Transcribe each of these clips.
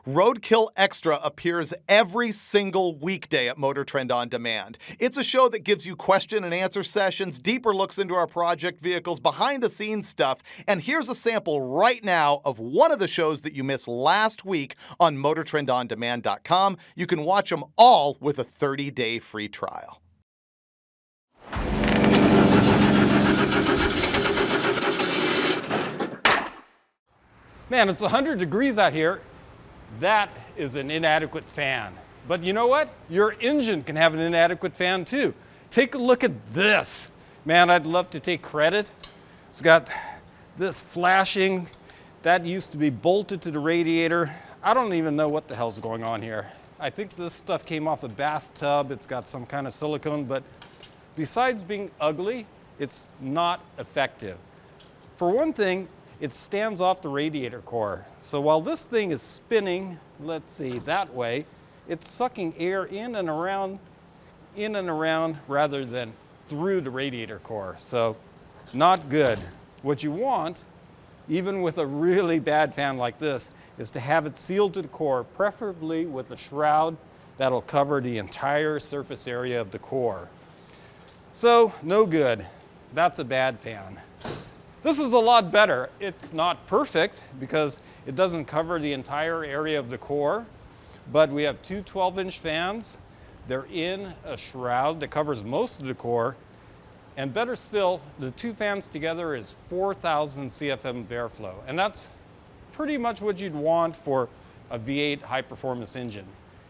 Roadkill Extra appears every single weekday at Motor Trend On Demand. It's a show that gives you question and answer sessions, deeper looks into our project vehicles, behind the scenes stuff, and here's a sample right now of one of the shows that you missed last week on MotorTrendOnDemand.com. You can watch them all with a 30-day free trial. Man, it's 100 degrees out here. That is an inadequate fan. But you know what? Your engine can have an inadequate fan too. Take a look at this. Man, I'd love to take credit. It's got this flashing. That used to be bolted to the radiator. I don't even know what the hell's going on here. I think this stuff came off a bathtub. It's got some kind of silicone, but besides being ugly, it's not effective. For one thing, it stands off the radiator core. So while this thing is spinning, let's see, that way, it's sucking air in and around rather than through the radiator core. So not good. What you want, even with a really bad fan like this, is to have it sealed to the core, preferably with a shroud that'll cover the entire surface area of the core. So no good. That's a bad fan. This is a lot better. It's not perfect because it doesn't cover the entire area of the core, but we have two 12-inch fans. They're in a shroud that covers most of the core, and better still, the two fans together is 4,000 CFM of airflow, and that's pretty much what you'd want for a V8 high-performance engine.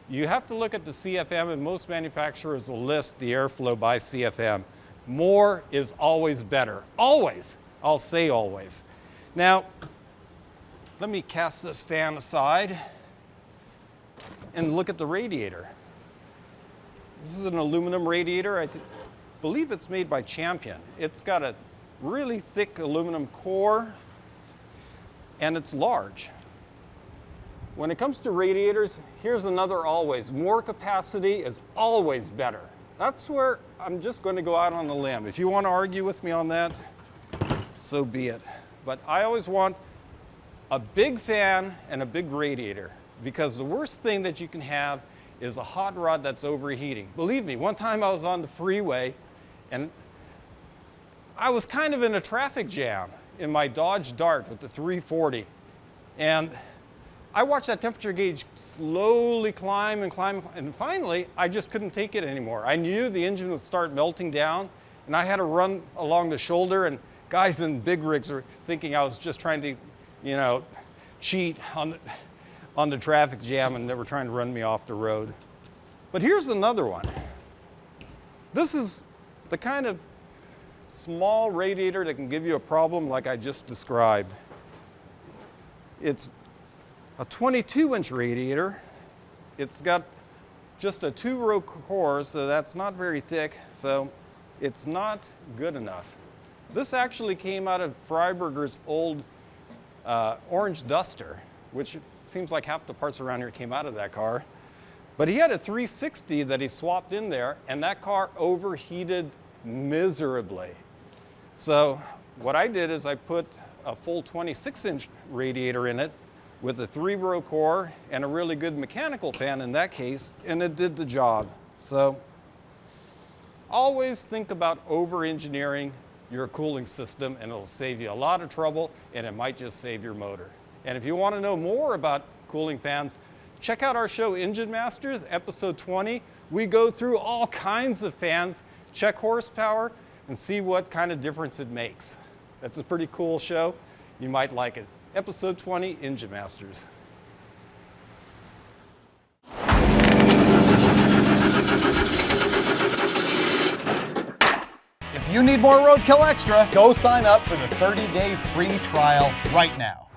You have to look at the CFM, and most manufacturers will list the airflow by CFM. More is always better. Always. I'll say always. Now, let me cast this fan aside and look at the radiator. This is an aluminum radiator. I believe it's made by Champion. It's got a really thick aluminum core, and it's large. When it comes to radiators, here's another always. More capacity is always better. That's where I'm just going to go out on a limb. If you want to argue with me on that, so be it. But I always want a big fan and a big radiator, because the worst thing that you can have is a hot rod that's overheating. Believe me, one time I was on the freeway and I was kind of in a traffic jam in my Dodge Dart with the 340. And I watched that temperature gauge slowly climb and climb, and finally I just couldn't take it anymore. I knew the engine would start melting down, and I had to run along the shoulder, and guys in big rigs are thinking I was just trying to, cheat on the traffic jam, and they were trying to run me off the road. But here's another one. This is the kind of small radiator that can give you a problem like I just described. It's a 22-inch radiator. It's got just a 2-row core, so that's not very thick, so it's not good enough. This actually came out of Freiberger's old orange Duster, which seems like half the parts around here came out of that car. But he had a 360 that he swapped in there, and that car overheated miserably. So what I did is I put a full 26-inch radiator in it with a 3-row core and a really good mechanical fan in that case, and it did the job. So always think about over-engineering your cooling system, and it'll save you a lot of trouble, and it might just save your motor. And if you want to know more about cooling fans, check out our show Engine Masters, episode 20. We go through all kinds of fans, check horsepower, and see what kind of difference it makes. That's a pretty cool show. You might like it. Episode 20, Engine Masters. If you need more Roadkill Extra, go sign up for the 30-day free trial right now.